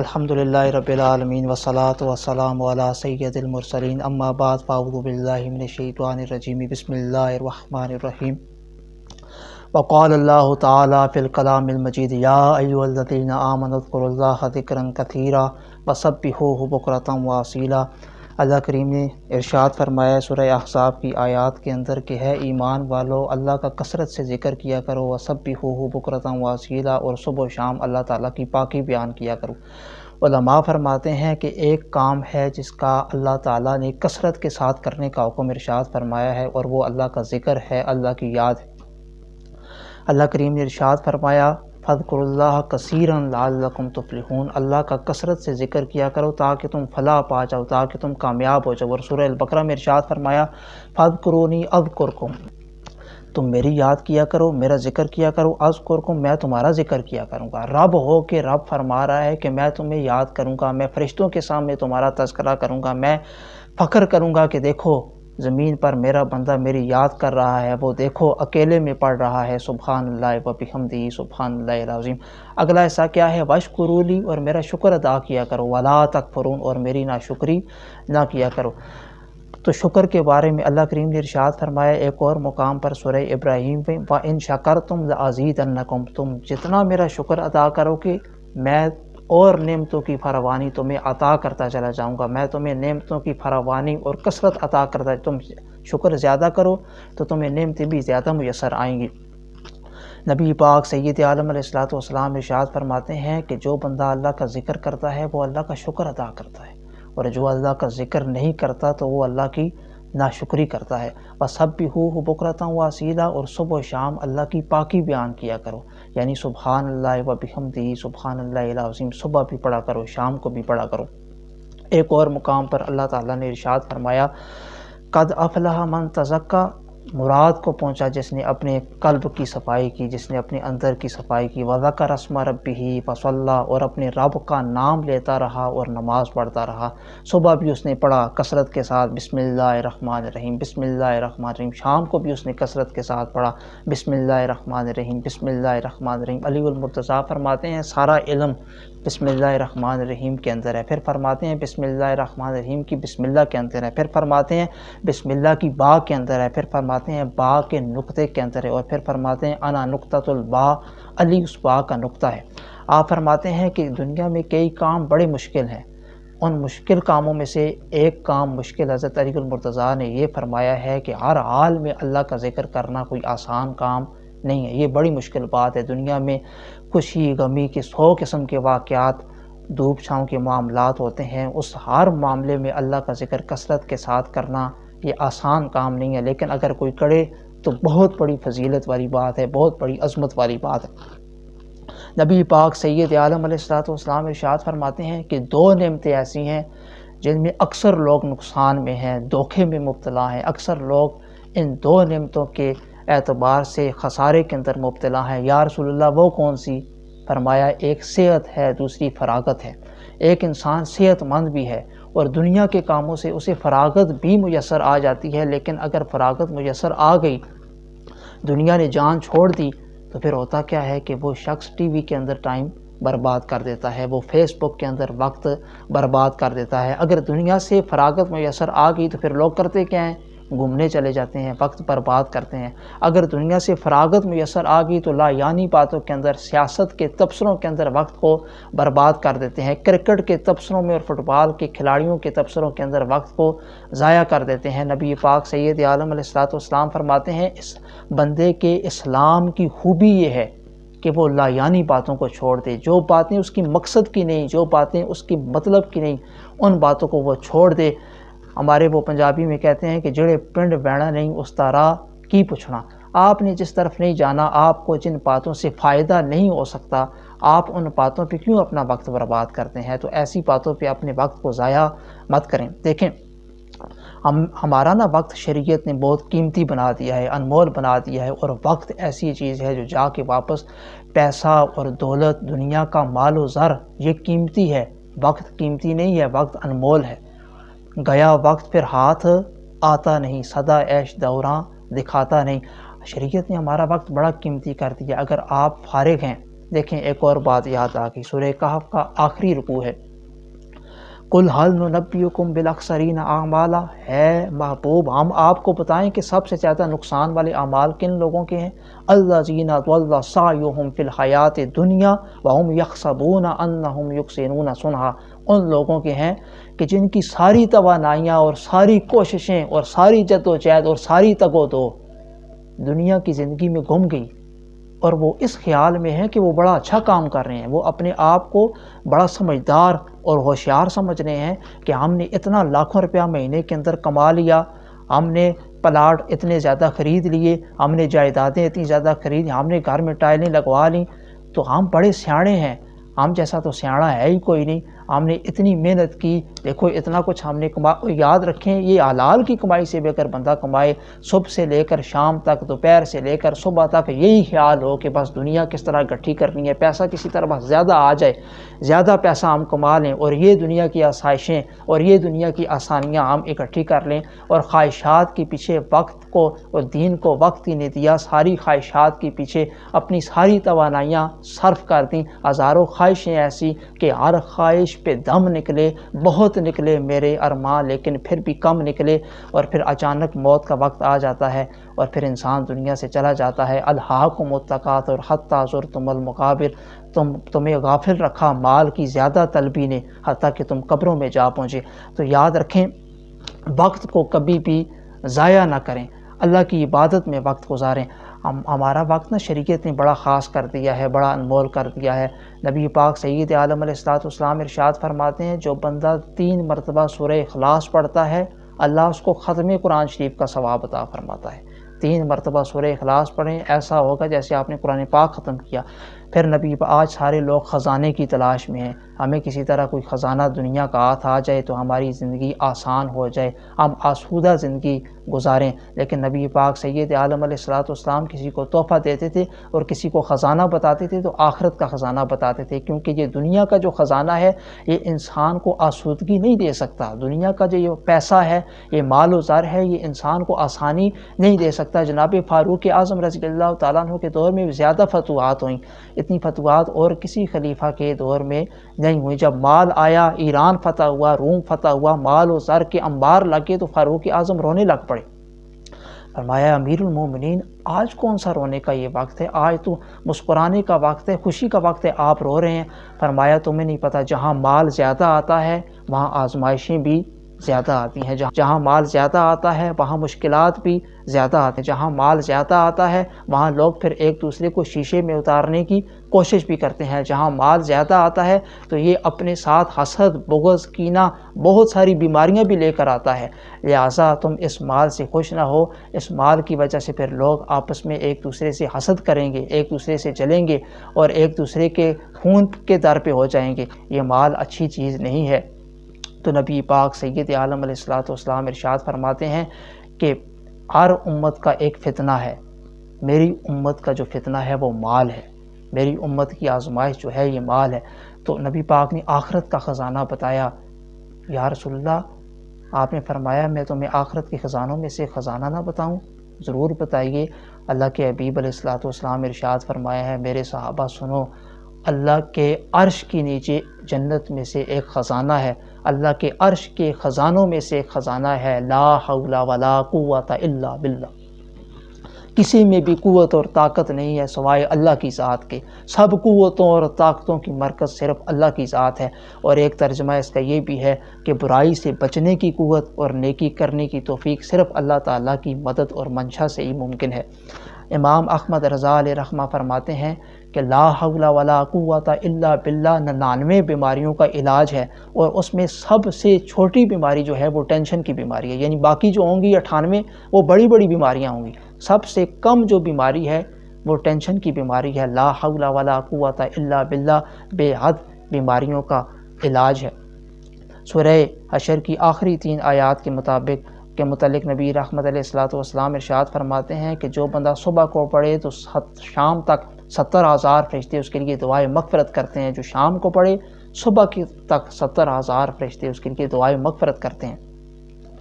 الحمدللہ رب العالمین والصلاة والسلام علی سید المرسلین اما بعد فاعوذ باللہ من الشیطان الرجیم بسم اللہ الرحمن الرحیم وقال اللہ تعالی فی الکلام المجید یا ایھا الذین آمنوا اذکروا اللہ ذکرا کثیرا وسبحوہ بکرۃ واصیلا۔ اللہ کریم نے ارشاد فرمایا سورہ احزاب کی آیات کے اندر کہ ہے ایمان والو اللہ کا کثرت سے ذکر کیا کرو، وسبحوہ بکرۃ واصیلا، اور صبح و شام اللہ تعالیٰ کی پاکی بیان کیا کرو۔ علماء فرماتے ہیں کہ ایک کام ہے جس کا اللہ تعالیٰ نے کثرت کے ساتھ کرنے کا حکم ارشاد فرمایا ہے، اور وہ اللہ کا ذکر ہے، اللہ کی یاد ہے۔ اللہ کریم نے ارشاد فرمایا فاذکروا اللہ کثیرا لعلکم تفلحون، اللہ کا کثرت سے ذکر کیا کرو تاکہ تم فلاح پا جاؤ، تاکہ تم کامیاب ہو جاؤ۔ اور سورہ البقرہ میں ارشاد فرمایا فاذکرونی اذکرکم، تم میری یاد کیا کرو، میرا ذکر کیا کرو، اذکرکم، میں تمہارا ذکر کیا کروں گا۔ رب ہو کے رب فرما رہا ہے کہ میں تمہیں یاد کروں گا، میں فرشتوں کے سامنے تمہارا تذکرہ کروں گا، میں فخر کروں گا کہ دیکھو زمین پر میرا بندہ میری یاد کر رہا ہے، وہ دیکھو اکیلے میں پڑھ رہا ہے، سبحان اللہ و بحمدہ سبحان اللہ العظیم۔ اگلا حصہ کیا ہے؟ واشکروا لی، اور میرا شکر ادا کیا کرو، ولا تکفرون، اور میری ناشکری نہ کیا کرو۔ تو شکر کے بارے میں اللہ کریم نے ارشاد فرمایا ایک اور مقام پر سورہ ابراہیم میں وَإِن شَكَرْتُمْ لَأَزِيدَنَّكُمْ، تم جتنا میرا شکر ادا کرو کہ میں اور نعمتوں کی فراوانی تمہیں عطا کرتا چلا جاؤں گا، میں تمہیں نعمتوں کی فراوانی اور کثرت عطا کرتا، تم شکر زیادہ کرو تو تمہیں نعمتیں بھی زیادہ میسر آئیں گی۔ نبی پاک سید عالم علیہ الصلوۃ والسلام ارشاد فرماتے ہیں کہ جو بندہ اللہ کا ذکر کرتا ہے وہ اللہ کا شکر ادا کرتا ہے، اور جو اللہ کا ذکر نہیں کرتا تو وہ اللہ کی ناشکری کرتا ہے۔ وَسَبِّحُوهُ بُكْرَةً وَأَصِيلًا، اور صبح و شام اللہ کی پاکی بیان کیا کرو، یعنی سبحان اللہ و بحمدہ سبحان اللہ العظیم، صبح بھی پڑھا کرو، شام کو بھی پڑھا کرو۔ ایک اور مقام پر اللہ تعالیٰ نے ارشاد فرمایا قد افلح من تزکا، مراد کو پہنچا جس نے اپنے قلب کی صفائی کی، جس نے اپنے اندر کی صفائی کی، وذکر اسم ربہ فصلی، اور اپنے رب کا نام لیتا رہا اور نماز پڑھتا رہا۔ صبح بھی اس نے پڑھا کثرت کے ساتھ بسم اللہ الرحمن الرحیم بسم اللہ الرحمن الرحیم، شام کو بھی اس نے کثرت کے ساتھ پڑھا بسم اللہ الرحمن الرحیم بسم اللہ الرحمن الرحیم۔ علی المرتضیٰ فرماتے ہیں سارا علم بسم اللہ الرحمن الرحیم کے اندر ہے، پھر فرماتے ہیں بسم اللہ الرحمن الرحیم کی بسم اللہ کے اندر ہے، پھر فرماتے ہیں بسم اللہ کی با کے اندر ہے، پھر فرماتے ہیں با کے نقطے کے اندر ہے، اور پھر فرماتے ہیں انا نقطۃ البا، علی اس با کا نقطہ ہے۔ آپ فرماتے ہیں کہ دنیا میں کئی کام بڑے مشکل ہیں، ان مشکل کاموں میں سے ایک کام مشکل حضرت علی المرتضیٰ نے یہ فرمایا ہے کہ ہر حال میں اللہ کا ذکر کرنا کوئی آسان کام نہیں ہے، یہ بڑی مشکل بات ہے۔ دنیا میں خوشی غمی کے 100 قسم کے واقعات، دھوپ چھاؤں کے معاملات ہوتے ہیں، اس ہر معاملے میں اللہ کا ذکر کثرت کے ساتھ کرنا یہ آسان کام نہیں ہے، لیکن اگر کوئی کرے تو بہت بڑی فضیلت والی بات ہے، بہت بڑی عظمت والی بات ہے۔ نبی پاک سید عالم علیہ الصلوۃ والسلام ارشاد فرماتے ہیں کہ دو نعمتیں ایسی ہیں جن میں اکثر لوگ نقصان میں ہیں، دھوکے میں مبتلا ہیں، اکثر لوگ ان دو نعمتوں کے اعتبار سے خسارے کے اندر مبتلا ہیں۔ یا رسول اللہ وہ کون سی؟ فرمایا ایک صحت ہے، دوسری فراغت ہے۔ ایک انسان صحت مند بھی ہے اور دنیا کے کاموں سے اسے فراغت بھی میسر آ جاتی ہے، لیکن اگر فراغت میسر آ گئی، دنیا نے جان چھوڑ دی، تو پھر ہوتا کیا ہے کہ وہ شخص ٹی وی کے اندر ٹائم برباد کر دیتا ہے، وہ فیس بک کے اندر وقت برباد کر دیتا ہے۔ اگر دنیا سے فراغت میسر آ گئی تو پھر لوگ کرتے کیا ہیں؟ گھومنے چلے جاتے ہیں، وقت برباد کرتے ہیں۔ اگر دنیا سے فراغت میسر آ گئی تو لا یعنی باتوں کے اندر، سیاست کے تبصروں کے اندر وقت کو برباد کر دیتے ہیں، کرکٹ کے تبصروں میں اور فٹ بال کے کھلاڑیوں کے تبصروں کے اندر وقت کو ضائع کر دیتے ہیں۔ نبی پاک سید عالم علیہ الصلوۃ والسلام فرماتے ہیں اس بندے کے اسلام کی خوبی یہ ہے کہ وہ لا یعنی باتوں کو چھوڑ دے، جو باتیں اس کی مقصد کی نہیں، جو باتیں اس کی مطلب کی نہیں، ان باتوں کو وہ چھوڑ دے۔ ہمارے وہ پنجابی میں کہتے ہیں کہ جڑے پنڈ بیڑا نہیں اس طرح کی پوچھنا، آپ نے جس طرف نہیں جانا، آپ کو جن باتوں سے فائدہ نہیں ہو سکتا، آپ ان باتوں پہ کیوں اپنا وقت برباد کرتے ہیں؟ تو ایسی باتوں پہ اپنے وقت کو ضائع مت کریں۔ دیکھیں ہمارا نا وقت شریعت نے بہت قیمتی بنا دیا ہے، انمول بنا دیا ہے، اور وقت ایسی چیز ہے جو جا کے واپس پیسہ اور دولت، دنیا کا مال و زر یہ قیمتی ہے، وقت قیمتی نہیں ہے، وقت انمول ہے۔ گیا وقت پھر ہاتھ آتا نہیں، سدا عیش دوراں دکھاتا نہیں۔ شریعت نے ہمارا وقت بڑا قیمتی کر دیا۔ اگر آپ فارغ ہیں دیکھیں ایک اور بات یاد آ گئی، سورہ کہف کا آخری رکوع ہے، قُلْ هَلْ نُنَبِّئُكُمْ بِالْأَخْسَرِينَ أَعْمَالًا، ہے محبوب ہم آپ کو بتائیں کہ سب سے زیادہ نقصان والے اعمال کن لوگوں کے ہیں؟ الَّذِينَ ضَلَّ سَعْيُهُمْ فِي الْحَيَاةِ الدُّنْيَا وَهُمْ يَحْسَبُونَ أَنَّهُمْ يُحْسِنُونَ صُنْعًا، ان لوگوں کے ہیں کہ جن کی ساری توانائیاں اور ساری کوششیں اور ساری جد و جہد اور ساری تگ و دو دنیا کی زندگی میں گم گئی، اور وہ اس خیال میں ہے کہ وہ بڑا اچھا کام کر رہے ہیں، وہ اپنے آپ کو بڑا سمجھدار اور ہوشیار سمجھ رہے ہیں کہ ہم نے اتنا لاکھوں روپیہ مہینے کے اندر کما لیا، ہم نے پلاٹ اتنے زیادہ خرید لیے، ہم نے جائیدادیں اتنی زیادہ خرید، ہم نے گھر میں ٹائلیں لگوا لیں، تو ہم بڑے سیاڑے ہیں، ہم جیسا تو سیاڑا ہے ہی کوئی نہیں، ہم نے اتنی محنت کی، دیکھو اتنا کچھ ہم نے یاد رکھیں یہ حلال کی کمائی سے بھی اگر بندہ کمائے، صبح سے لے کر شام تک، دوپہر سے لے کر صبح تک یہی خیال ہو کہ بس دنیا کس طرح گٹھی کرنی ہے، پیسہ کسی طرح بس زیادہ آ جائے، زیادہ پیسہ ہم کما لیں، اور یہ دنیا کی آسائشیں اور یہ دنیا کی آسانیاں ہم اکٹھی کر لیں، اور خواہشات کے پیچھے وقت کو اور دین کو وقت ہی نہیں دیا، ساری خواہشات کے پیچھے اپنی ساری توانائیاں صرف کر دیں، ہزاروں خواہشیں ایسی کہ ہر خواہش پہ دم نکلے، بہت نکلے میرے ارمان لیکن پھر بھی کم نکلے، اور پھر اچانک موت کا وقت آ جاتا ہے اور پھر انسان دنیا سے چلا جاتا ہے۔ الہاکم التکاثر حتی زرتم المقابر، تمہیں غافل رکھا مال کی زیادہ طلبی نے حتیٰ کہ تم قبروں میں جا پہنچے۔ تو یاد رکھیں وقت کو کبھی بھی ضائع نہ کریں، اللہ کی عبادت میں وقت گزاریں۔ ہمارا وقت شریعت نے بڑا خاص کر دیا ہے، بڑا انمول کر دیا ہے۔ نبی پاک سید عالم علیہ السلام ارشاد فرماتے ہیں جو بندہ 3 مرتبہ سورہ اخلاص پڑھتا ہے اللہ اس کو ختم قرآن شریف کا ثواب عطا فرماتا ہے۔ 3 مرتبہ سورہ اخلاص پڑھیں، ایسا ہوگا جیسے آپ نے قرآن پاک ختم کیا۔ پھر نبی آج سارے لوگ خزانے کی تلاش میں ہیں، ہمیں کسی طرح کوئی خزانہ دنیا کا ہاتھ آ جائے تو ہماری زندگی آسان ہو جائے، ہم آسودہ زندگی گزاریں، لیکن نبی پاک سید عالم علیہ السلام کسی کو تحفہ دیتے تھے اور کسی کو خزانہ بتاتے تھے تو آخرت کا خزانہ بتاتے تھے، کیونکہ یہ دنیا کا جو خزانہ ہے یہ انسان کو آسودگی نہیں دے سکتا، دنیا کا جو یہ پیسہ ہے، یہ مال و زر ہے، یہ انسان کو آسانی نہیں دے سکتا۔ جناب فاروق اعظم رضی اللہ تعالیٰ عنہ کے دور میں زیادہ فتوحات ہوئیں، اتنی فتوحات اور کسی خلیفہ کے دور میں نہیں ہوئی۔ جب مال آیا، ایران فتح ہوا، روم فتح ہوا، مال و زر کے انبار لگے تو فاروق اعظم رونے لگ پڑے۔ فرمایا امیر المومنین آج کون سا رونے کا یہ وقت ہے، آج تو مسکرانے کا وقت ہے، خوشی کا وقت ہے، آپ رو رہے ہیں۔ فرمایا تمہیں نہیں پتہ جہاں مال زیادہ آتا ہے وہاں آزمائشیں بھی زیادہ آتی ہیں، جہاں مال زیادہ آتا ہے وہاں مشکلات بھی زیادہ آتے ہیں، جہاں مال زیادہ آتا ہے وہاں لوگ پھر ایک دوسرے کو شیشے میں اتارنے کی کوشش بھی کرتے ہیں، جہاں مال زیادہ آتا ہے تو یہ اپنے ساتھ حسد، بغض، کینہ، بہت ساری بیماریاں بھی لے کر آتا ہے، لہٰذا تم اس مال سے خوش نہ ہو، اس مال کی وجہ سے پھر لوگ آپس میں ایک دوسرے سے حسد کریں گے، ایک دوسرے سے جلیں گے اور ایک دوسرے کے خون کے در پہ ہو جائیں گے، یہ مال اچھی چیز نہیں ہے۔ تو نبی پاک سید عالم علیہ السلام ارشاد فرماتے ہیں کہ ہر امت کا ایک فتنہ ہے، میری امت کا جو فتنہ ہے وہ مال ہے، میری امت کی آزمائش جو ہے یہ مال ہے۔ تو نبی پاک نے آخرت کا خزانہ بتایا۔ یا رسول اللہ آپ نے فرمایا میں تمہیں آخرت کے خزانوں میں سے خزانہ نہ بتاؤں؟ ضرور بتائیے۔ اللہ کے حبیب علیہ السلام ارشاد فرمایا ہے میرے صحابہ سنو، اللہ کے عرش کے نیچے جنت میں سے ایک خزانہ ہے، اللہ کے عرش کے خزانوں میں سے ایک خزانہ ہے، لا حول ولا قوت الا باللہ، کسی میں بھی قوت اور طاقت نہیں ہے سوائے اللہ کی ذات کے، سب قوتوں اور طاقتوں کی مرکز صرف اللہ کی ذات ہے۔ اور ایک ترجمہ اس کا یہ بھی ہے کہ برائی سے بچنے کی قوت اور نیکی کرنے کی توفیق صرف اللہ تعالیٰ کی مدد اور منشا سے ہی ممکن ہے۔ امام احمد رضا علیہ رحمہ فرماتے ہیں کہ لا حول ولا قوت الا باللہ 99 بیماریوں کا علاج ہے، اور اس میں سب سے چھوٹی بیماری جو ہے وہ ٹینشن کی بیماری ہے، یعنی باقی جو ہوں گی 98 وہ بڑی بڑی بیماریاں ہوں گی، سب سے کم جو بیماری ہے وہ ٹینشن کی بیماری ہے۔ لا حول ولا قوت الا باللہ بے حد بیماریوں کا علاج ہے۔ سورہ حشر کی آخری 3 آیات کے متعلق نبی رحمت علیہ السلام ارشاد فرماتے ہیں کہ جو بندہ صبح کو پڑھے تو شام تک 70,000 فرشتے اس کے لیے دعائے مغفرت کرتے ہیں، جو شام کو پڑھے صبح تک 70,000 فرشتے اس کے لیے دعائے مغفرت کرتے ہیں۔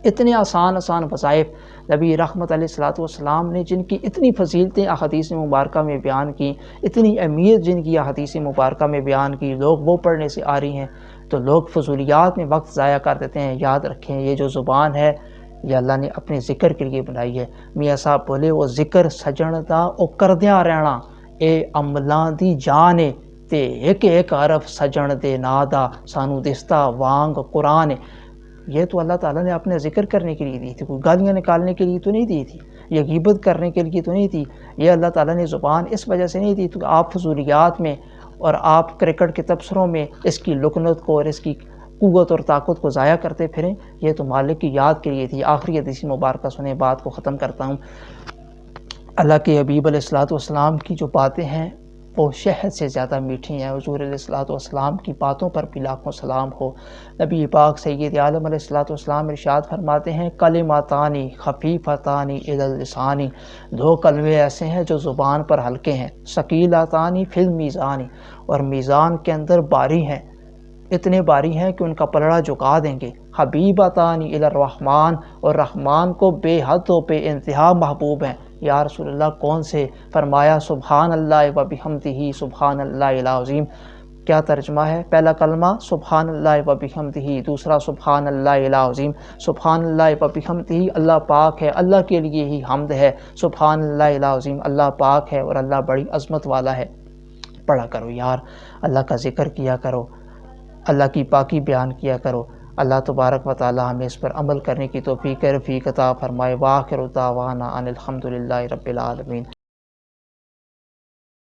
اتنے آسان آسان وظائف نبی رحمت علیہ الصلوۃ والسلام نے جن کی اتنی فضیلتیں احادیث مبارکہ میں بیان کی، اتنی اہمیت جن کی احادیث مبارکہ میں بیان کی، لوگ وہ پڑھنے سے آ رہی ہیں تو لوگ فضولیات میں وقت ضائع کر دیتے ہیں۔ یاد رکھیں یہ جو زبان ہے یہ اللہ نے اپنے ذکر کے لیے بنائی ہے۔ میاں صاحب بولے وہ ذکر سجن دا او کردیاں رہنا، اے عملاں دی جان ہے تے ایک ایک حرف سجن دے نا دا سانو دستا وانگ قرآن۔ یہ تو اللہ تعالیٰ نے اپنے ذکر کرنے کے لیے دی تھی، کوئی گالیاں نکالنے کے لیے تو نہیں دی تھی، یہ غیبت کرنے کے لیے تو نہیں تھی۔ یہ اللہ تعالیٰ نے زبان اس وجہ سے نہیں دی تو آپ فضولیات میں اور آپ کرکٹ کے تبصروں میں اس کی لکنت کو اور اس کی قوت اور طاقت کو ضائع کرتے پھریں۔ یہ تو مالک کی یاد کے لیے تھی۔ آخری حدیث مبارکہ سنیں، بات کو ختم کرتا ہوں۔ اللہ کے حبیب علیہ الصلوۃ والسلام کی جو باتیں ہیں وہ شہد سے زیادہ میٹھی ہیں۔ حضور علیہ الصلوۃ والسلام کی باتوں پر بھی لاکھوں سلام ہو۔ نبی پاک سید عالم علیہ الصلوۃ والسلام ارشاد فرماتے ہیں کلماتانی خفیفتانی علی اللسان، دو کلمے ایسے ہیں جو زبان پر ہلکے ہیں، ثقیلتانی فی المیزان، اور میزان کے اندر باری ہیں، اتنے باری ہیں کہ ان کا پلڑا جھکا دیں گے، حبیبتانی الی الرحمن، اور رحمان کو بے حد و بے انتہا محبوب ہیں۔ یا رسول اللہ کون سے؟ فرمایا سبحان اللہ و بحمدہ سبحان اللہ العظیم۔ کیا ترجمہ ہے؟ پہلا کلمہ سبحان اللہ و بحمدہ، دوسرا سبحان اللہ العظیم۔ سبحان اللہ و بحمدہ اللہ پاک ہے، اللہ کے لیے ہی حمد ہے۔ سبحان اللہ العظیم اللہ پاک ہے اور اللہ بڑی عظمت والا ہے۔ پڑھا کرو یار، اللہ کا ذکر کیا کرو، اللہ کی پاکی بیان کیا کرو۔ اللہ تبارک و تعالی ہمیں اس پر عمل کرنے کی توفیق رفیق عطا فرمائے۔ وآخر دعوانا ان الحمد للہ رب العالمین۔